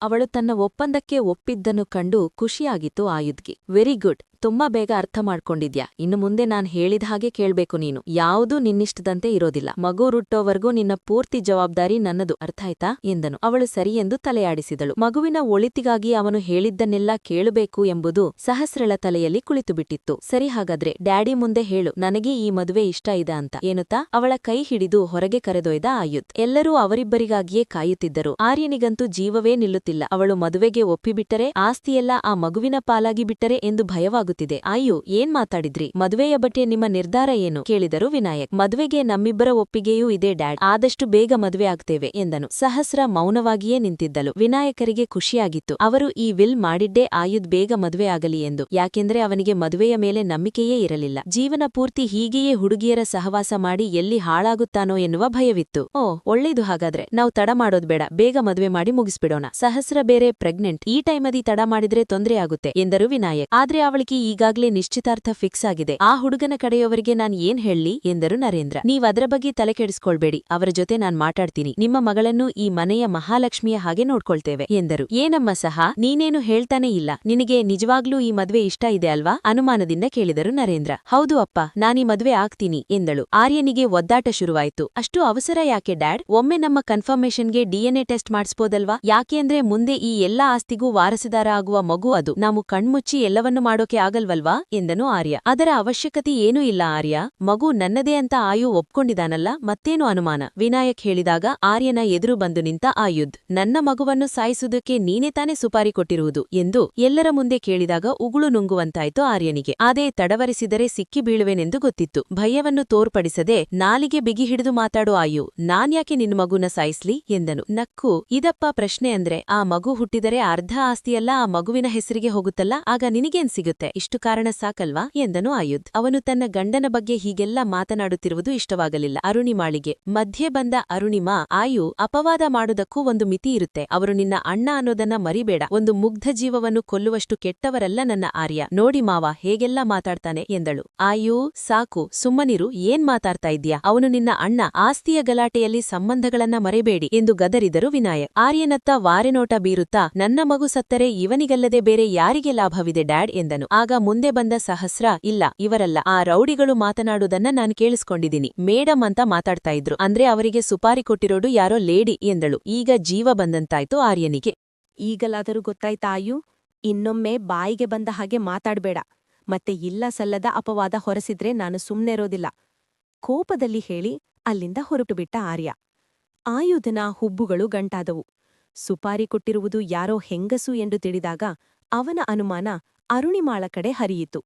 ಅವಳು ತನ್ನ ಒಪ್ಪಂದಕ್ಕೆ ಒಪ್ಪಿದ್ದನ್ನು ಕಂಡು ಖುಷಿಯಾಗಿತ್ತು ಆಯುಧ್ಗೆ. ವೆರಿ ಗುಡ್, ತುಂಬಾ ಬೇಗ ಅರ್ಥ ಮಾಡ್ಕೊಂಡಿದ್ಯಾ. ಇನ್ನು ಮುಂದೆ ನಾನ್ ಹೇಳಿದ ಹಾಗೆ ಕೇಳ್ಬೇಕು ನೀನು. ಯಾವುದೂ ನಿನ್ನಿಷ್ಟದಂತೆ ಇರೋದಿಲ್ಲ. ಮಗು ರುಟ್ಟೋವರ್ಗೂ ನಿನ್ನ ಪೂರ್ತಿ ಜವಾಬ್ದಾರಿ ನನ್ನದು, ಅರ್ಥಾಯ್ತಾ ಎಂದನು. ಅವಳು ಸರಿಯೆಂದು ತಲೆಯಾಡಿಸಿದಳು. ಮಗುವಿನ ಒಳಿತಿಗಾಗಿ ಅವನು ಹೇಳಿದ್ದನ್ನೆಲ್ಲ ಕೇಳಬೇಕು ಎಂಬುದು ಸಹಸ್ರಳ ತಲೆಯಲ್ಲಿ ಕುಳಿತುಬಿಟ್ಟಿತ್ತು. ಸರಿ, ಹಾಗಾದ್ರೆ ಡ್ಯಾಡಿ ಮುಂದೆ ಹೇಳು, ನನಗೆ ಈ ಮದುವೆ ಇಷ್ಟ ಇದೆ ಅಂತ ಏನುತ್ತಾ ಅವಳ ಕೈ ಹಿಡಿದು ಹೊರಗೆ ಕರೆದೊಯ್ದ ಆಯುಧ್. ಎಲ್ಲರೂ ಅವರಿಬ್ಬರಿಗಾಗಿಯೇ ಕಾಯುತ್ತಿದ್ದರು. ಆರ್ಯನಿಗಂತೂ ಜೀವವೇ ನಿಲ್ಲುತ್ತಿಲ್ಲ. ಅವಳು ಮದುವೆಗೆ ಒಪ್ಪಿಬಿಟ್ಟರೆ, ಆಸ್ತಿಯೆಲ್ಲ ಆ ಮಗುವಿನ ಪಾಲಾಗಿ ಬಿಟ್ಟರೆ ಎಂದು ಭಯವಾಗುತ್ತಿದೆ. ಅಯ್ಯೋ, ಏನ್ ಮಾತಾಡಿದ್ರಿ? ಮದುವೆಯ ಬಗ್ಗೆ ನಿಮ್ಮ ನಿರ್ಧಾರ ಏನು ಕೇಳಿದರು ವಿನಾಯಕ್. ಮದುವೆಗೆ ನಮ್ಮಿಬ್ಬರ ಒಪ್ಪಿಗೆಯೂ ಇದೆ ಡ್ಯಾಡ್, ಆದಷ್ಟು ಬೇಗ ಮದುವೆ ಆಗ್ತೇವೆ ಎಂದನು. ಸಹಸ್ರ ಮೌನವಾಗಿಯೇ ನಿಂತಿದ್ದಳು. ವಿನಾಯಕರಿಗೆ ಖುಷಿಯಾಗಿತ್ತು. ಅವರು ಈ ವಿಲ್ ಮಾಡಿದ್ದೇ ಆಯುಧ್ ಬೇಗ ಮದುವೆ ಆಗಲಿ ಎಂದು. ಯಾಕೆಂದ್ರೆ ಅವನಿಗೆ ಮದುವೆಯ ಮೇಲೆ ನಂಬಿಕೆಯೇ ಇರಲಿಲ್ಲ. ಜೀವನ ಪೂರ್ತಿ ಹೀಗೆಯೇ ಹುಡುಗಿಯರ ಸಹವಾಸ ಮಾಡಿ ಎಲ್ಲಿ ಹಾಳಾಗುತ್ತಾನೋ ಎನ್ನುವ ಭಯವಿತ್ತು. ಓ, ಒಳ್ಳೇದು. ಹಾಗಾದ್ರೆ ನಾವು ತಡ ಮಾಡೋದ್ ಬೇಡ, ಬೇಗ ಮದುವೆ ಮಾಡಿ ಮುಗಿಸ್ಬಿಡೋಣ. ಸಹಸ್ರ ಬೇರೆ ಪ್ರೆಗ್ನೆಂಟ್, ಈ ಟೈಮದಿ ತಡ ಮಾಡಿದ್ರೆ ತೊಂದರೆ ಆಗುತ್ತೆ ಎಂದರು ವಿನಾಯಕ್. ಆದ್ರೆ ಅವಳಿಗೆ ಈಗಾಗ್ಲೇ ನಿಶ್ಚಿತಾರ್ಥ ಫಿಕ್ಸ್ ಆಗಿದೆ. ಆ ಹುಡುಗನ ಕಡೆಯವರಿಗೆ ನಾನ್ ಏನ್ ಹೇಳಿ ಎಂದರು ನರೇಂದ್ರ. ನೀವ್ ಅದರ ಬಗ್ಗೆ ತಲೆ ಕೆಡಿಸ್ಕೊಳ್ಬೇಡಿ, ಅವರ ಜೊತೆ ನಾನ್ ಮಾತಾಡ್ತೀನಿ. ನಿಮ್ಮ ಮಗಳನ್ನು ಈ ಮನೆಯ ಮಹಾಲಕ್ಷ್ಮಿಯ ಹಾಗೆ ನೋಡ್ಕೊಳ್ತೇವೆ ಎಂದರು. ಏನಮ್ಮ ಸಹ, ನೀನೇನು ಹೇಳ್ತಾನೆ ಇಲ್ಲ. ನಿನಗೆ ನಿಜವಾಗ್ಲೂ ಈ ಮದ್ವೆ ಇಷ್ಟ ಇದೆ ಅಲ್ವಾ? ಅನುಮಾನದಿಂದ ಕೇಳಿದರು ನರೇಂದ್ರ. ಹೌದು ಅಪ್ಪ, ನಾನೀ ಮದ್ವೆ ಆಗ್ತೀನಿ ಎಂದಳು. ಆರ್ಯನಿಗೆ ಒದ್ದಾಟ ಶುರುವಾಯ್ತು. ಅಷ್ಟು ಅವಸರ ಯಾಕೆ ಡ್ಯಾಡ್? ಒಮ್ಮೆ ನಮ್ಮ ಕನ್ಫರ್ಮೇಷನ್ಗೆ DNA ಟೆಸ್ಟ್ ಮಾಡಿಸ್ಬೋದಲ್ವಾ? ಯಾಕೆಂದ್ರೆ ಮುಂದೆ ಈ ಎಲ್ಲಾ ಆಸ್ತಿಗೂ ವಾರಸುದಾರ ಆಗುವ ಮಗು ಅದು. ನಾವು ಕಣ್ಮುಚ್ಚಿ ಎಲ್ಲವನ್ನು ಮಾಡೋಕೆ ಆಗಲ್ವಲ್ವಾ ಎಂದನು ಆರ್ಯ. ಅದರ ಅವಶ್ಯಕತೆ ಏನೂ ಇಲ್ಲ ಆರ್ಯ, ಮಗು ನನ್ನದೇ ಅಂತ ಆಯು ಒಪ್ಕೊಂಡಿದಾನಲ್ಲ, ಮತ್ತೇನು ಅನುಮಾನ? ವಿನಾಯಕ್ ಹೇಳಿದಾಗ ಆರ್ಯನ ಎದುರು ಬಂದು ನಿಂತ ಆಯುಧ್. ನನ್ನ ಮಗುವನ್ನು ಸಾಯಿಸುವುದಕ್ಕೆ ನೀನೇ ತಾನೇ ಸುಪಾರಿ ಕೊಟ್ಟಿರುವುದು ಎಂದು ಎಲ್ಲರ ಮುಂದೆ ಕೇಳಿದಾಗ ಉಗುಳು ನುಂಗುವಂತಾಯ್ತು ಆರ್ಯನಿಗೆ. ಅದೇ ತಡವರಿಸಿದರೆ ಸಿಕ್ಕಿ ಬೀಳುವೆನೆಂದು ಗೊತ್ತಿತ್ತು. ಭಯವನ್ನು ತೋರ್ಪಡಿಸದೆ ನಾಲಿಗೆ ಬಿಗಿ ಹಿಡಿದು ಮಾತಾಡೋ ಆಯು, ನಾನ್ಯಾಕೆ ನಿನ್ನ ಮಗುನ ಸಾಯಿಸ್ಲಿ ಎಂದನು. ನಕ್ಕು, ಇದಪ್ಪ ಪ್ರಶ್ನೆ ಅಂದ್ರೆ, ಆ ಮಗು ಹುಟ್ಟಿದರೆ ಅರ್ಧ ಆಸ್ತಿಯಲ್ಲ ಆ ಮಗುವಿನ ಹೆಸರಿಗೆ ಹೋಗುತ್ತಲ್ಲ, ಆಗ ನಿನಗೇನ್ ಸಿಗುತ್ತೆ? ಇಷ್ಟು ಕಾರಣ ಸಾಕಲ್ವಾ ಎಂದನು ಆಯುಧ್. ಅವನು ತನ್ನ ಗಂಡನ ಬಗ್ಗೆ ಹೀಗೆಲ್ಲ ಮಾತನಾಡುತ್ತಿರುವುದು ಇಷ್ಟವಾಗಲಿಲ್ಲ ಅರುಣಿಮಾಳಿಗೆ. ಮಧ್ಯೆ ಬಂದ ಅರುಣಿಮಾ, ಆಯು, ಅಪವಾದ ಮಾಡುವುದಕ್ಕೂ ಒಂದು ಮಿತಿ ಇರುತ್ತೆ. ಅವರು ನಿನ್ನ ಅಣ್ಣ ಅನ್ನೋದನ್ನ ಮರಿಬೇಡ. ಒಂದು ಮುಗ್ಧ ಜೀವವನ್ನು ಕೊಲ್ಲುವಷ್ಟು ಕೆಟ್ಟವರಲ್ಲ ನನ್ನ ಆರ್ಯ. ನೋಡಿ ಮಾವ ಹೇಗೆಲ್ಲ ಮಾತಾಡ್ತಾನೆ ಎಂದಳು. ಆಯು, ಸಾಕು, ಸುಮ್ಮನಿರು. ಏನ್ ಮಾತಾಡ್ತಾ ಇದ್ಯಾ? ಅವನು ನಿನ್ನ ಅಣ್ಣ. ಆಸ್ತಿಯ ಗಲಾಟೆಯಲ್ಲಿ ಸಂಬಂಧಗಳನ್ನ ಮರೆಬೇಡಿ ಎಂದು ಗದರಿದರು ವಿನಾಯಕ್. ಆರ್ಯನತ್ತ ವಾರೆನೋಟ ಬೀರುತ್ತಾ, ನನ್ನ ಮಗು ಸತ್ತರೆ ಇವನಿಗಲ್ಲದೆ ಬೇರೆ ಯಾರಿಗೆ ಲಾಭವಿದೆ ಡ್ಯಾಡ್ ಎಂದನು. ಆಗ ಮುಂದೆ ಬಂದ ಸಹಸ್ರ, ಇಲ್ಲ, ಇವರಲ್ಲ, ಆ ರೌಡಿಗಳು ಮಾತನಾಡುವುದನ್ನ ನಾನು ಕೇಳಿಸ್ಕೊಂಡಿದ್ದೀನಿ. ಮೇಡಮ್ ಅಂತ ಮಾತಾಡ್ತಾ ಇದ್ರು, ಅಂದ್ರೆ ಅವರಿಗೆ ಸುಪಾರಿ ಕೊಟ್ಟಿರೋಡು ಯಾರೋ ಲೇಡಿ ಎಂದಳು. ಈಗ ಜೀವ ಬಂದಂತಾಯ್ತು ಆರ್ಯನಿಗೆ. ಈಗಲಾದರೂ ಗೊತ್ತಾಯ್ತಾ ಆಯು? ಇನ್ನೊಮ್ಮೆ ಬಾಯಿಗೆ ಬಂದ ಹಾಗೆ ಮಾತಾಡ್ಬೇಡ. ಮತ್ತೆ ಇಲ್ಲ ಸಲ್ಲದ ಅಪವಾದ ಹೊರಸಿದ್ರೆ ನಾನು ಸುಮ್ನೆರೋದಿಲ್ಲ, ಕೋಪದಲ್ಲಿ ಹೇಳಿ ಅಲ್ಲಿಂದ ಹೊರಟುಬಿಟ್ಟ ಆರ್ಯ. ಆಯುಧನ ಹುಬ್ಬುಗಳು ಗಂಟಾದವು. ಸುಪಾರಿ ಕೊಟ್ಟಿರುವುದು ಯಾರೋ ಹೆಂಗಸು ಎಂದು ತಿಳಿದಾಗ ಅವನ ಅನುಮಾನ ಅರುಣಿಮಾಳ ಕಡೆ ಹರಿಯಿತು.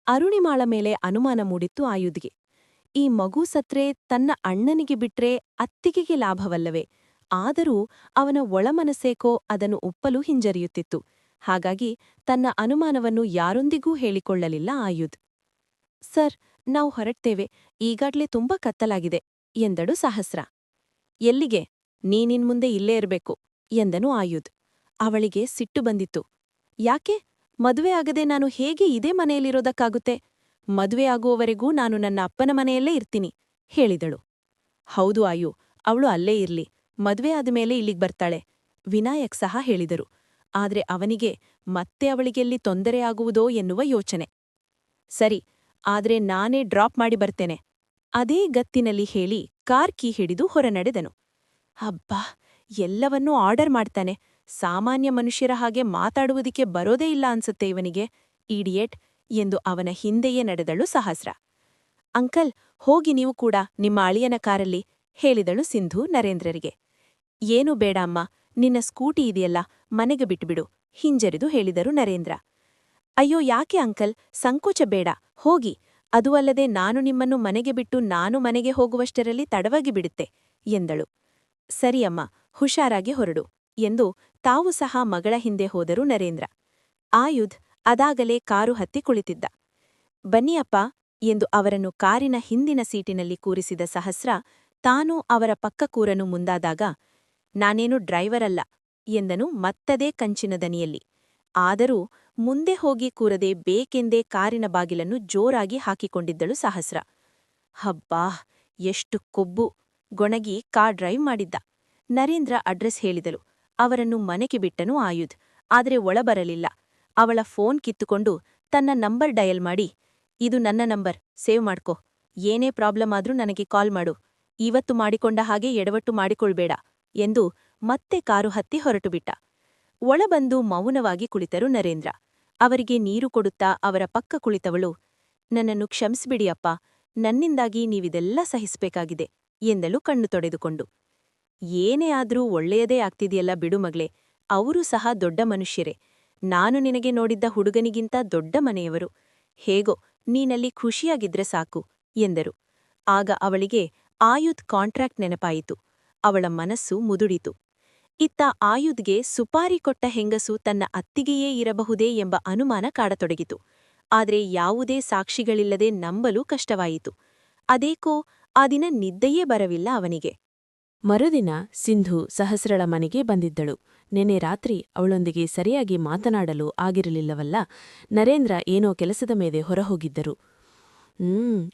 ಅರುಣಿಮಾಳ ಮೇಲೆ ಅನುಮಾನ ಮೂಡಿತ್ತು ಆಯುಧ್ಗೆ. ಈ ಮಗು ಸತ್ರೆ ತನ್ನ ಅಣ್ಣನಿಗೆ ಬಿಟ್ರೆ ಅತ್ತಿಗೆಗೆ ಲಾಭವಲ್ಲವೇ? ಆದರೂ ಅವನ ಒಳಮನಸ್ಸೇಕೋ ಅದನ್ನು ಒಪ್ಪಲು ಹಿಂಜರಿಯುತ್ತಿತ್ತು. ಹಾಗಾಗಿ ತನ್ನ ಅನುಮಾನವನ್ನು ಯಾರೊಂದಿಗೂ ಹೇಳಿಕೊಳ್ಳಲಿಲ್ಲ ಆಯುಧ್. ಸರ್, ನಾವು ಹೊರಡ್ತೇವೆ, ಈಗಾಗ್ಲೇ ತುಂಬಾ ಕತ್ತಲಾಗಿದೆ ಎಂದಳು ಸಹಸ್ರ. ಎಲ್ಲಿಗೆ? ನೀನಿನ್ಮುಂದೆ ಇಲ್ಲೇ ಇರಬೇಕು ಎಂದನು ಆಯುಧ್. ಅವಳಿಗೆ ಸಿಟ್ಟು ಬಂದಿತ್ತು. ಯಾಕೆ? ಮದುವೆ ಆಗದೆ ನಾನು ಹೇಗೆ ಇದೇ ಮನೆಯಲ್ಲಿರೋದಕ್ಕಾಗುತ್ತೆ? ಮದುವೆ ಆಗುವವರೆಗೂ ನಾನು ನನ್ನ ಅಪ್ಪನ ಮನೆಯಲ್ಲೇ ಇರ್ತೀನಿ ಹೇಳಿದಳು. ಹೌದು ಆಯು, ಅವಳು ಅಲ್ಲೇ ಇರ್ಲಿ, ಮದುವೆ ಆದಮೇಲೆ ಇಲ್ಲಿಗ್ ಬರ್ತಾಳೆ ವಿನಾಯಕ್ ಸಹ ಹೇಳಿದರು. ಆದ್ರೆ ಅವನಿಗೆ ಮತ್ತೆ ಅವಳಿಗೆಲ್ಲಿ ತೊಂದರೆ ಆಗುವುದೋ ಎನ್ನುವ ಯೋಚನೆ. ಸರಿ, ಆದ್ರೆ ನಾನೇ ಡ್ರಾಪ್ ಮಾಡಿ ಬರ್ತೇನೆ ಅದೇ ಗತ್ತಿನಲ್ಲಿ ಹೇಳಿ ಕಾರ್ ಕೀ ಹಿಡಿದು ಹೊರನಡೆದನು. ಅಬ್ಬಾ, ಎಲ್ಲವನ್ನೂ ಆರ್ಡರ್ ಮಾಡ್ತಾನೆ. ಸಾಮಾನ್ಯ ಮನುಷ್ಯರ ಹಾಗೆ ಮಾತಾಡುವುದಕ್ಕೆ ಬರೋದೇ ಇಲ್ಲ ಅನ್ಸುತ್ತೆ ಇವನಿಗೆ, ಈಡಿಯೇಟ್ ಎಂದು ಅವನ ಹಿಂದೆಯೇ ನಡೆದಳು ಸಹಸ್ರ. ಅಂಕಲ್, ಹೋಗಿ ನೀವು ಕೂಡ ನಿಮ್ಮ ಅಳಿಯನ ಕಾರಲ್ಲಿ ಹೇಳಿದಳು ಸಿಂಧು ನರೇಂದ್ರರಿಗೆ. ಏನೂ ಬೇಡ ಅಮ್ಮ, ನಿನ್ನ ಸ್ಕೂಟಿ ಇದೆಯಲ್ಲ, ಮನೆಗೆ ಬಿಟ್ಬಿಡು ಹಿಂಜರಿದು ಹೇಳಿದರು ನರೇಂದ್ರ. ಅಯ್ಯೋ, ಯಾಕೆ ಅಂಕಲ್, ಸಂಕೋಚ ಬೇಡ, ಹೋಗಿ. ಅದೂ ಅಲ್ಲದೆ ನಾನು ನಿಮ್ಮನ್ನು ಮನೆಗೆ ಬಿಟ್ಟು ನಾನು ಮನೆಗೆ ಹೋಗುವಷ್ಟರಲ್ಲಿ ತಡವಾಗಿ ಬಿಡುತ್ತೆ ಎಂದಳು. ಸರಿಯಮ್ಮ, ಹುಷಾರಾಗಿ ಹೊರಡು ಎಂದು ತಾವು ಸಹ ಮಗಳ ಹಿಂದೆ ಹೋದರು ನರೇಂದ್ರ. ಆಯುಧ್ ಅದಾಗಲೇ ಕಾರು ಹತ್ತಿ ಕುಳಿತಿದ್ದ. ಬನ್ನಿ ಅಪ್ಪ ಎಂದು ಅವರನ್ನು ಕಾರಿನ ಹಿಂದಿನ ಸೀಟಿನಲ್ಲಿ ಕೂರಿಸಿದ ಸಹಸ್ರ ತಾನು ಅವರ ಪಕ್ಕ ಕೂರನು ಮುಂದಾದಾಗ, ನಾನೇನು ಡ್ರೈವರ್ ಅಲ್ಲ ಎಂದನು ಮತ್ತದೇ ಕಂಚಿನ ದನಿಯಲ್ಲಿ. ಆದರೂ ಮುಂದೆ ಹೋಗಿ ಕೂರದೆ ಬೇಕೆಂದೇ ಕಾರಿನ ಬಾಗಿಲನ್ನು ಜೋರಾಗಿ ಹಾಕಿಕೊಂಡಿದ್ದಳು ಸಹಸ್ರ. ಹಬ್ಬಾ, ಎಷ್ಟು ಕೊಬ್ಬು! ಗೊಣಗಿ ಕಾರ್ ಡ್ರೈವ್ ಮಾಡಿದ್ದ. ನರೇಂದ್ರ ಅಡ್ರೆಸ್ ಹೇಳಿದಳು. ಅವರನ್ನು ಮನೆಗೆ ಬಿಟ್ಟನು ಆಯುಧ್. ಆದರೆ ಒಳಬರಲಿಲ್ಲ. ಅವಳ ಫೋನ್ ಕಿತ್ತುಕೊಂಡು ತನ್ನ ನಂಬರ್ ಡಯಲ್ ಮಾಡಿ, ಇದು ನನ್ನ ನಂಬರ್, ಸೇವ್ ಮಾಡ್ಕೊ. ಏನೇ ಪ್ರಾಬ್ಲಮ್ ಆದ್ರೂ ನನಗೆ ಕಾಲ್ ಮಾಡು. ಇವತ್ತು ಮಾಡಿಕೊಂಡ ಹಾಗೆ ಎಡವಟ್ಟು ಮಾಡಿಕೊಳ್ಬೇಡ ಎಂದು ಮತ್ತೆ ಕಾರು ಹತ್ತಿ ಹೊರಟುಬಿಟ್ಟ. ಒಳಬಂದು ಮೌನವಾಗಿ ಕುಳಿತರು ನರೇಂದ್ರ. ಅವರಿಗೆ ನೀರು ಕೊಡುತ್ತಾ ಅವರ ಪಕ್ಕ ಕುಳಿತವಳು, ನನ್ನನ್ನು ಕ್ಷಮಿಸಿಬಿಡಿ ಅಪ್ಪ, ನನ್ನಿಂದಾಗಿ ನೀವಿದೆಲ್ಲ ಸಹಿಸಬೇಕಾಗಿದೆ ಎಂದಳು ಕಣ್ಣು ತೊಡೆದುಕೊಂಡು. ಏನೇ ಆದ್ರೂ ಒಳ್ಳೆಯದೇ ಆಗ್ತಿದೆಯಲ್ಲ ಬಿಡು ಮಗ್ಳೇ, ಅವರೂ ಸಹ ದೊಡ್ಡ ಮನುಷ್ಯರೇ. ನಾನು ನಿನಗೆ ನೋಡಿದ್ದ ಹುಡುಗನಿಗಿಂತ ದೊಡ್ಡ ಮನೆಯವರು. ಹೇಗೋ ನೀನಲ್ಲಿ ಖುಷಿಯಾಗಿದ್ರೆ ಸಾಕು ಎಂದರು. ಆಗ ಅವಳಿಗೆ ಆಯುಧ್ ಕಾಂಟ್ರಾಕ್ಟ್ ನೆನಪಾಯಿತು. ಅವಳ ಮನಸ್ಸು ಮುದುಡಿತು. ಇತ್ತ ಆಯುಧ್ಗೆ ಸುಪಾರಿ ಕೊಟ್ಟ ಹೆಂಗಸು ತನ್ನ ಅತ್ತಿಗೆಯೇ ಇರಬಹುದೇ ಎಂಬ ಅನುಮಾನ ಕಾಡತೊಡಗಿತು. ಆದರೆ ಯಾವುದೇ ಸಾಕ್ಷಿಗಳಿಲ್ಲದೆ ನಂಬಲು ಕಷ್ಟವಾಯಿತು. ಅದೇಕೋ ಆ ದಿನ ನಿದ್ದೆಯೇ ಬರವಿಲ್ಲ ಅವನಿಗೆ. ಮರುದಿನ ಸಿಂಧು ಸಹಸ್ರಳ ಮನೆಗೆ ಬಂದಿದ್ದಳು. ನೆನೆ ರಾತ್ರಿ ಅವಳೊಂದಿಗೆ ಸರಿಯಾಗಿ ಮಾತನಾಡಲು ಆಗಿರಲಿಲ್ಲವಲ್ಲ. ನರೇಂದ್ರ ಏನೋ ಕೆಲಸದ ಮೇಲೆ ಹೊರಹೋಗಿದ್ದರು.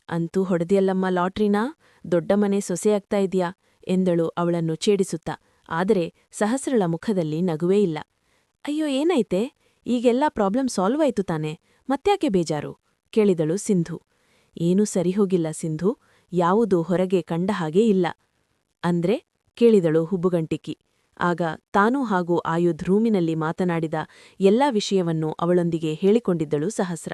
ಅಂತೂ ಹೊಡೆದಿಯಲ್ಲಮ್ಮ ಲಾಟ್ರಿನಾ, ದೊಡ್ಡ ಮನೆ ಸೊಸೆಯಾಗ್ತಾ ಇದ್ಯಾ ಎಂದಳು ಅವಳನ್ನು ಛೇಡಿಸುತ್ತಾ. ಆದರೆ ಸಹಸ್ರಳ ಮುಖದಲ್ಲಿ ನಗುವೇ ಇಲ್ಲ. ಅಯ್ಯೋ ಏನೈತೆ, ಈಗೆಲ್ಲ ಪ್ರಾಬ್ಲಮ್ ಸಾಲ್ವ್ ಆಯ್ತು ತಾನೆ, ಮತ್ತ್ಯಾಕೆ ಬೇಜಾರು ಕೇಳಿದಳು ಸಿಂಧು. ಏನೂ ಸರಿಹೋಗಿಲ್ಲ ಸಿಂಧು, ಯಾವುದೂ ಹೊರಗೆ ಕಂಡ ಹಾಗೇ ಇಲ್ಲ ಅಂದ್ರೆ ಕೇಳಿದಳು ಹುಬ್ಬುಗಂಟಿಕ್ಕಿ. ಆಗ ತಾನೂ ಹಾಗೂ ಆಯುಧ್ ರೂಮಿನಲ್ಲಿ ಮಾತನಾಡಿದ ಎಲ್ಲಾ ವಿಷಯವನ್ನೂ ಅವಳೊಂದಿಗೆ ಹೇಳಿಕೊಂಡಿದ್ದಳು ಸಹಸ್ರ.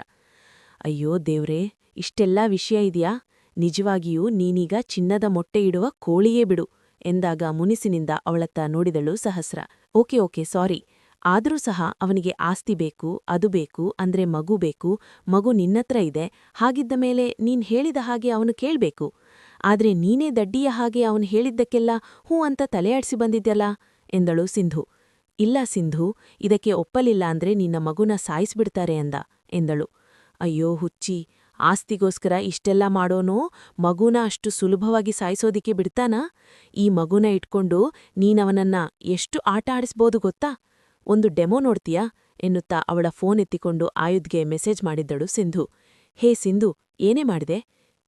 ಅಯ್ಯೋ ದೇವ್ರೇ, ಇಷ್ಟೆಲ್ಲಾ ವಿಷಯ ಇದೆಯಾ? ನಿಜವಾಗಿಯೂ ನೀನೀಗ ಚಿನ್ನದ ಮೊಟ್ಟೆ ಇಡುವ ಕೋಳಿಯೇ ಬಿಡು ಎಂದಾಗ ಮುನಿಸಿನಿಂದ ಅವಳತ್ತ ನೋಡಿದಳು ಸಹಸ್ರ. ಓಕೆ ಸಾರಿ, ಆದರೂ ಸಹ ಅವನಿಗೆ ಆಸ್ತಿ ಬೇಕು, ಅದು ಬೇಕು, ಅಂದ್ರೆ ಮಗು ಬೇಕು. ಮಗು ನಿನ್ನತ್ರ ಇದೆ. ಹಾಗಿದ್ದ ಮೇಲೆ ನೀನ್ ಹೇಳಿದ ಹಾಗೆ ಅವನು ಕೇಳ್ಬೇಕು. ಆದ್ರೆ ನೀನೇ ದಡ್ಡಿಯ ಹಾಗೆ ಅವನು ಹೇಳಿದ್ದಕ್ಕೆಲ್ಲ ಹೂ ಅಂತ ತಲೆಯಾಡ್ಸಿ ಬಂದಿದ್ಯಲ್ಲ ಎಂದಳು ಸಿಂಧು. ಇಲ್ಲ ಸಿಂಧು, ಇದಕ್ಕೆ ಒಪ್ಪಲಿಲ್ಲ ಅಂದ್ರೆ ನಿನ್ನ ಮಗುನ ಸಾಯಿಸ್ಬಿಡ್ತಾರೆ ಎಂದಳು. ಅಯ್ಯೋ ಹುಚ್ಚಿ, ಆಸ್ತಿಗೋಸ್ಕರ ಇಷ್ಟೆಲ್ಲ ಮಾಡೋನೋ ಮಗುನ ಅಷ್ಟು ಸುಲಭವಾಗಿ ಸಾಯಿಸೋದಿಕ್ಕೆ ಬಿಡ್ತಾನಾ? ಈ ಮಗುನ ಇಟ್ಕೊಂಡು ನೀನವನನ್ನ ಎಷ್ಟು ಆಟ ಆಡಿಸ್ಬೋದು ಗೊತ್ತಾ? ಒಂದು ಡೆಮೋ ನೋಡ್ತೀಯಾ ಎನ್ನುತ್ತಾ ಅವಳ ಫೋನ್ ಎತ್ತಿಕೊಂಡು ಆಯುಧ್ಗೆ ಮೆಸೇಜ್ ಮಾಡಿದ್ದಳು ಸಿಂಧು. ಹೇ ಸಿಂಧು, ಏನೇ ಮಾಡಿದೆ?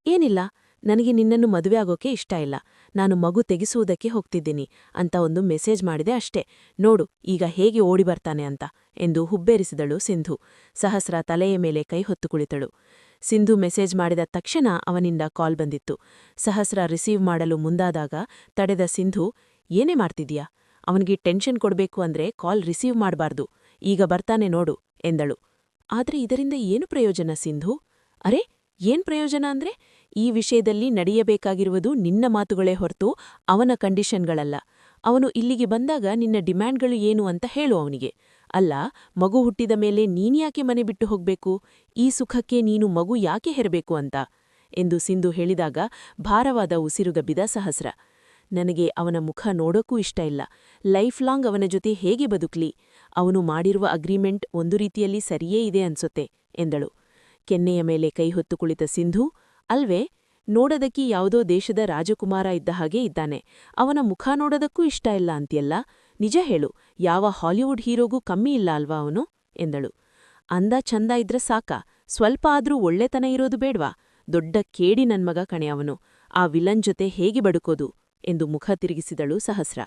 ಏನಿಲ್ಲ, ನನಗೆ ನಿನ್ನನ್ನು ಮದುವೆ ಆಗೋಕೆ ಇಷ್ಟ ಇಲ್ಲ, ನಾನು ಮಗು ತೆಗೆಸುವುದಕ್ಕೆ ಹೋಗ್ತಿದ್ದೀನಿ ಅಂತ ಒಂದು ಮೆಸೇಜ್ ಮಾಡಿದೆ ಅಷ್ಟೇ. ನೋಡು ಈಗ ಹೇಗೆ ಓಡಿ ಬರ್ತಾನೆ ಅಂತ ಎಂದು ಹುಬ್ಬೇರಿಸಿದಳು ಸಿಂಧು. ಸಹಸ್ರ ತಲೆಯ ಮೇಲೆ ಕೈ ಹೊತ್ತು ಕುಳಿತಳು. ಸಿಂಧು ಮೆಸೇಜ್ ಮಾಡಿದ ತಕ್ಷಣ ಅವನಿಂದ ಕಾಲ್ ಬಂದಿತ್ತು. ಸಹಸ್ರ ರಿಸೀವ್ ಮಾಡಲು ಮುಂದಾದಾಗ ತಡೆದ ಸಿಂಧು, ಏನೇ ಮಾಡ್ತಿದ್ಯಾ? ಅವನಿಗೆ ಟೆನ್ಷನ್ ಕೊಡ್ಬೇಕು ಅಂದ್ರೆ ಕಾಲ್ ರಿಸೀವ್ ಮಾಡಬಾರ್ದು, ಈಗ ಬರ್ತಾನೆ ನೋಡು ಎಂದಳು. ಆದ್ರೆ ಇದರಿಂದ ಏನು ಪ್ರಯೋಜನ ಸಿಂಧು? ಅರೆ ಏನ್ ಪ್ರಯೋಜನ ಅಂದ್ರೆ, ಈ ವಿಷಯದಲ್ಲಿ ನಡೆಯಬೇಕಾಗಿರುವುದು ನಿನ್ನ ಮಾತುಗಳೇ ಹೊರತು ಅವನ ಕಂಡೀಷನ್ಗಳಲ್ಲ. ಅವನು ಇಲ್ಲಿಗೆ ಬಂದಾಗ ನಿನ್ನ ಡಿಮ್ಯಾಂಡ್ಗಳು ಏನು ಅಂತ ಹೇಳು ಅವನಿಗೆ. ಅಲ್ಲ, ಮಗು ಹುಟ್ಟಿದ ಮೇಲೆ ನೀನ್ಯಾಕೆ ಮನೆ ಬಿಟ್ಟು ಹೋಗ್ಬೇಕು? ಈ ಸುಖಕ್ಕೆ ನೀನು ಮಗು ಯಾಕೆ ಹೆರಬೇಕು ಅಂತ ಎಂದು ಸಿಂಧು ಹೇಳಿದಾಗ ಭಾರವಾದ ಉಸಿರುಗಬ್ಬಿದ ಸಹಸ್ರ. ನನಗೆ ಅವನ ಮುಖ ನೋಡೋಕ್ಕೂ ಇಷ್ಟ ಇಲ್ಲ. ಲೈಫ್ ಲಾಂಗ್ ಅವನ ಜೊತೆ ಹೇಗೆ ಬದುಕ್ಲಿ? ಅವನು ಮಾಡಿರುವ ಅಗ್ರಿಮೆಂಟ್ ಒಂದು ರೀತಿಯಲ್ಲಿ ಸರಿಯೇ ಇದೆ ಅನ್ಸುತ್ತೆ ಎಂದಳು. ಕೆನ್ನೆಯ ಮೇಲೆ ಕೈ ಹೊತ್ತು ಕುಳಿತ ಸಿಂಧು, ಅಲ್ವೇ, ನೋಡದಕ್ಕಿ ಯಾವುದೋ ದೇಶದ ರಾಜಕುಮಾರ ಇದ್ದ ಹಾಗೆ ಇದ್ದಾನೆ. ಅವನ ಮುಖ ನೋಡೋದಕ್ಕೂ ಇಷ್ಟ ಇಲ್ಲ ಅಂತ್ಯಲ್ಲ? ನಿಜ ಹೇಳು, ಯಾವ ಹಾಲಿವುಡ್ ಹೀರೋಗೂ ಕಮ್ಮಿ ಇಲ್ಲ ಅಲ್ವಾ ಅವನು ಎಂದಳು. ಅಂದ ಚಂದ ಇದ್ರೆ ಸಾಕ, ಸ್ವಲ್ಪ ಆದ್ರೂ ಒಳ್ಳೆತನ ಇರೋದು ಬೇಡ್ವಾ? ದೊಡ್ಡ ಕೇಡಿ ನನ್ಮಗ ಕಣೆ ಅವನು. ಆ ವಿಲನ್ ಜೊತೆ ಹೇಗೆ ಬಡುಕೋದು ಎಂದು ಮುಖ ತಿರುಗಿಸಿದಳು ಸಹಸ್ರ.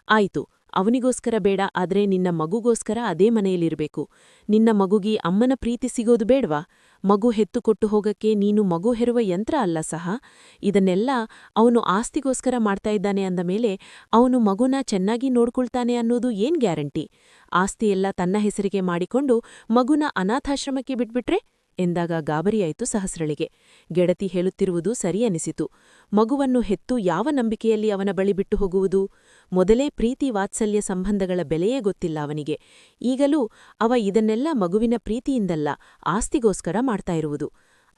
ಆಯಿತು, ಅವನಿಗೋಸ್ಕರ ಬೇಡ, ಆದ್ರೆ ನಿನ್ನ ಮಗುಗೋಸ್ಕರ ಅದೇ ಮನೆಯಲ್ಲಿರಬೇಕು. ನಿನ್ನ ಮಗುಗಿ ಅಮ್ಮನ ಪ್ರೀತಿ ಸಿಗೋದು ಬೇಡ್ವಾ? ಮಗು ಹೆತ್ತುಕೊಟ್ಟು ಹೋಗಕ್ಕೆ ನೀನು ಮಗು ಹೆರುವ ಯಂತ್ರ ಅಲ್ಲ ಸಹ. ಇದನ್ನೆಲ್ಲ ಅವನು ಆಸ್ತಿಗೋಸ್ಕರ ಮಾಡ್ತಾ ಇದ್ದಾನೆ ಅಂದ ಮೇಲೆ ಅವನು ಮಗುನ ಚೆನ್ನಾಗಿ ನೋಡ್ಕೊಳ್ತಾನೆ ಅನ್ನೋದು ಏನ್ ಗ್ಯಾರಂಟಿ? ಆಸ್ತಿಯೆಲ್ಲ ತನ್ನ ಹೆಸರಿಗೆ ಮಾಡಿಕೊಂಡು ಮಗುನ ಅನಾಥಾಶ್ರಮಕ್ಕೆ ಬಿಟ್ಬಿಟ್ರೆ ಎಂದಾಗ ಗಾಬರಿಯಾಯಿತು ಸಹಸ್ರಳಿಗೆ. ಗೆಳತಿ ಹೇಳುತ್ತಿರುವುದು ಸರಿ ಅನಿಸಿತು. ಮಗುವನ್ನು ಹೆತ್ತು ಯಾವ ನಂಬಿಕೆಯಲ್ಲಿ ಅವನ ಬಳಿ ಬಿಟ್ಟು ಹೋಗುವುದು? ಮೊದಲೇ ಪ್ರೀತಿ ವಾತ್ಸಲ್ಯ ಸಂಬಂಧಗಳ ಬೆಲೆಯೇ ಗೊತ್ತಿಲ್ಲ ಅವನಿಗೆ. ಈಗಲೂ ಅವ ಇದನ್ನೆಲ್ಲ ಮಗುವಿನ ಪ್ರೀತಿಯಿಂದಲ್ಲ, ಆಸ್ತಿಗೋಸ್ಕರ ಮಾಡ್ತಾ ಇರುವುದು.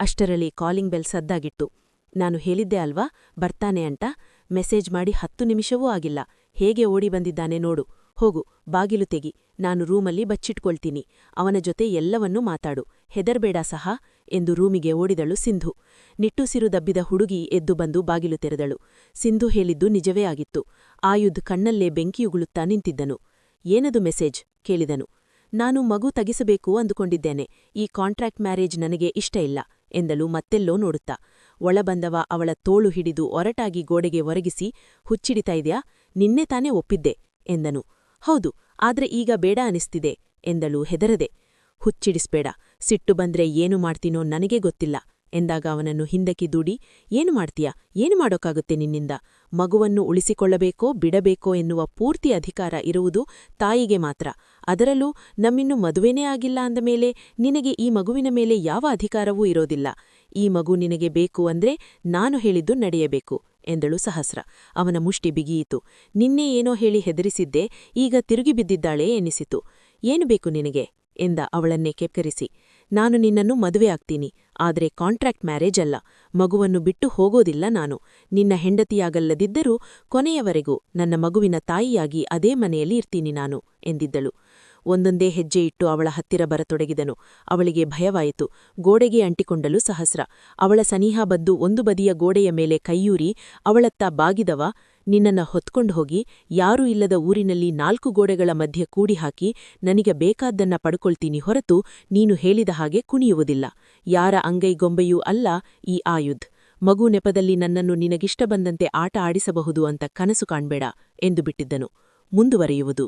ಅಷ್ಟರಲ್ಲಿ ಕಾಲಿಂಗ್ ಬೆಲ್ ಸದ್ದಾಗಿತ್ತು. ನಾನು ಹೇಳಿದ್ದೆ ಅಲ್ವಾ ಬರ್ತಾನೆ ಅಂತ. ಮೆಸೇಜ್ ಮಾಡಿ 10 ನಿಮಿಷವೂ ಆಗಿಲ್ಲ. ಹೇಗೆ ಓಡಿ ಬಂದಿದ್ದಾನೆ ನೋಡು. ಹೋಗು, ಬಾಗಿಲು ತೆಗಿ, ನಾನು ರೂಮಲ್ಲಿ ಬಚ್ಚಿಟ್ಕೊಳ್ತೀನಿ. ಅವನ ಜೊತೆ ಎಲ್ಲವನ್ನೂ ಮಾತಾಡು, ಹೆದರ್ಬೇಡ ಸಹ ಎಂದು ರೂಮಿಗೆ ಓಡಿದಳು ಸಿಂಧು. ನಿಟ್ಟುಸಿರು ದಬ್ಬಿದ ಹುಡುಗಿ ಎದ್ದು ಬಂದು ಬಾಗಿಲು ತೆರೆದಳು. ಸಿಂಧು ಹೇಳಿದ್ದು ನಿಜವೇ ಆಗಿತ್ತು. ಆಯುಧ್ ಕಣ್ಣಲ್ಲೇ ಬೆಂಕಿಯುಗುಳುತ್ತಾ ನಿಂತಿದ್ದನು. ಏನದು ಮೆಸೇಜ್ ಕೇಳಿದನು. ನಾನು ಮಗು ತಗಿಸಬೇಕು ಅಂದುಕೊಂಡಿದ್ದೇನೆ. ಈ ಕಾಂಟ್ರಾಕ್ಟ್ ಮ್ಯಾರೇಜ್ ನನಗೆ ಇಷ್ಟ ಇಲ್ಲ ಎಂದಲು ಮತ್ತೆಲ್ಲೋ ನೋಡುತ್ತಾ. ಒಳಬಂದವ ಅವಳ ತೋಳು ಹಿಡಿದು ಒರಟಾಗಿ ಗೋಡೆಗೆ ಒರಗಿಸಿ, ಹುಚ್ಚಿಡಿತಾ ಇದ್ಯಾ? ನಿನ್ನೆ ತಾನೇ ಒಪ್ಪಿದ್ದೆ ಎಂದನು. ಹೌದು, ಆದ್ರೆ ಈಗ ಬೇಡ ಅನಿಸ್ತಿದೆ ಎಂದಳು ಹೆದರದೆ. ಹುಚ್ಚಿಡಿಸ್ಬೇಡ, ಸಿಟ್ಟು ಬಂದ್ರೆ ಏನು ಮಾಡ್ತೀನೋ ನನಗೇ ಗೊತ್ತಿಲ್ಲ ಎಂದಾಗ ಅವನನ್ನು ಹಿಂದಕ್ಕೆ ದೂಡಿ, ಏನು ಮಾಡ್ತೀಯಾ, ಏನು ಮಾಡೋಕ್ಕಾಗುತ್ತೆ ನಿನ್ನಿಂದ? ಮಗುವನ್ನು ಉಳಿಸಿಕೊಳ್ಳಬೇಕೋ ಬಿಡಬೇಕೋ ಎನ್ನುವ ಪೂರ್ತಿ ಅಧಿಕಾರ ಇರುವುದು ತಾಯಿಗೆ ಮಾತ್ರ. ಅದರಲ್ಲೂ ನಮ್ಮಿನ್ನು ಮದುವೆನೇ ಆಗಿಲ್ಲ ಅಂದಮೇಲೆ ನಿನಗೆ ಈ ಮಗುವಿನ ಮೇಲೆ ಯಾವ ಅಧಿಕಾರವೂ ಇರೋದಿಲ್ಲ. ಈ ಮಗು ನಿನಗೆ ಬೇಕು ಅಂದ್ರೆ ನಾನು ಹೇಳಿದ್ದು ನಡೆಯಬೇಕು ಎಂದಳು ಸಹಸ್ರ. ಅವನ ಮುಷ್ಟಿ ಬಿಗಿಯಿತು. ನಿನ್ನೆ ಏನೋ ಹೇಳಿ ಹೆದರಿಸಿದ್ದೆ, ಈಗ ತಿರುಗಿ ಬಿದ್ದಿದ್ದಾಳೆ ಎನ್ನಿಸಿತು. ಏನು ಬೇಕು ನಿನಗೆ ಎಂದ ಅವಳನ್ನೇ ಕೆಕ್ಕರಿಸಿ. ನಾನು ನಿನ್ನನ್ನು ಮದುವೆ ಆಗ್ತೀನಿ, ಆದ್ರೆ ಕಾಂಟ್ರಾಕ್ಟ್ ಮ್ಯಾರೇಜ್ ಅಲ್ಲ. ಮಗುವನ್ನು ಬಿಟ್ಟು ಹೋಗೋದಿಲ್ಲ ನಾನು. ನಿನ್ನ ಹೆಂಡತಿಯಾಗಲ್ಲದಿದ್ದರೂ ಕೊನೆಯವರೆಗೂ ನನ್ನ ಮಗುವಿನ ತಾಯಿಯಾಗಿ ಅದೇ ಮನೆಯಲ್ಲಿ ಇರ್ತೀನಿ ನಾನು ಎಂದಿದ್ದಳು. ಒಂದೊಂದೇ ಹೆಜ್ಜೆ ಇಟ್ಟು ಅವಳ ಹತ್ತಿರ ಬರತೊಡಗಿದನು. ಅವಳಿಗೆ ಭಯವಾಯಿತು. ಗೋಡೆಗೆ ಅಂಟಿಕೊಂಡಲು ಸಹಸ್ರ. ಅವಳ ಸನಿಹ ಬದ್ದು ಒಂದು ಬದಿಯ ಗೋಡೆಯ ಮೇಲೆ ಕೈಯೂರಿ ಅವಳತ್ತ ಬಾಗಿದವ, ನಿನ್ನನ್ನ ಹೊತ್ಕೊಂಡು ಹೋಗಿ ಯಾರೂ ಇಲ್ಲದ ಊರಿನಲ್ಲಿ 4 ಗೋಡೆಗಳ ಮಧ್ಯೆ ಕೂಡಿಹಾಕಿ ನನಗೆ ಬೇಕಾದ್ದನ್ನ ಪಡ್ಕೊಳ್ತೀನಿ ಹೊರತು ನೀನು ಹೇಳಿದ ಹಾಗೆ ಕುಣಿಯುವುದಿಲ್ಲ. ಯಾರ ಅಂಗೈಗೊಂಬೆಯೂ ಅಲ್ಲ ಈ ಆಯುಧ್. ಮಗು ನೆಪದಲ್ಲಿ ನನ್ನನ್ನು ನಿನಗಿಷ್ಟ ಬಂದಂತೆ ಆಟ ಆಡಿಸಬಹುದು ಅಂತ ಕನಸು ಕಾಣ್ಬೇಡ ಎಂದು ಬಿಟ್ಟಿದ್ದನು. ಮುಂದುವರಿಯುವುದು.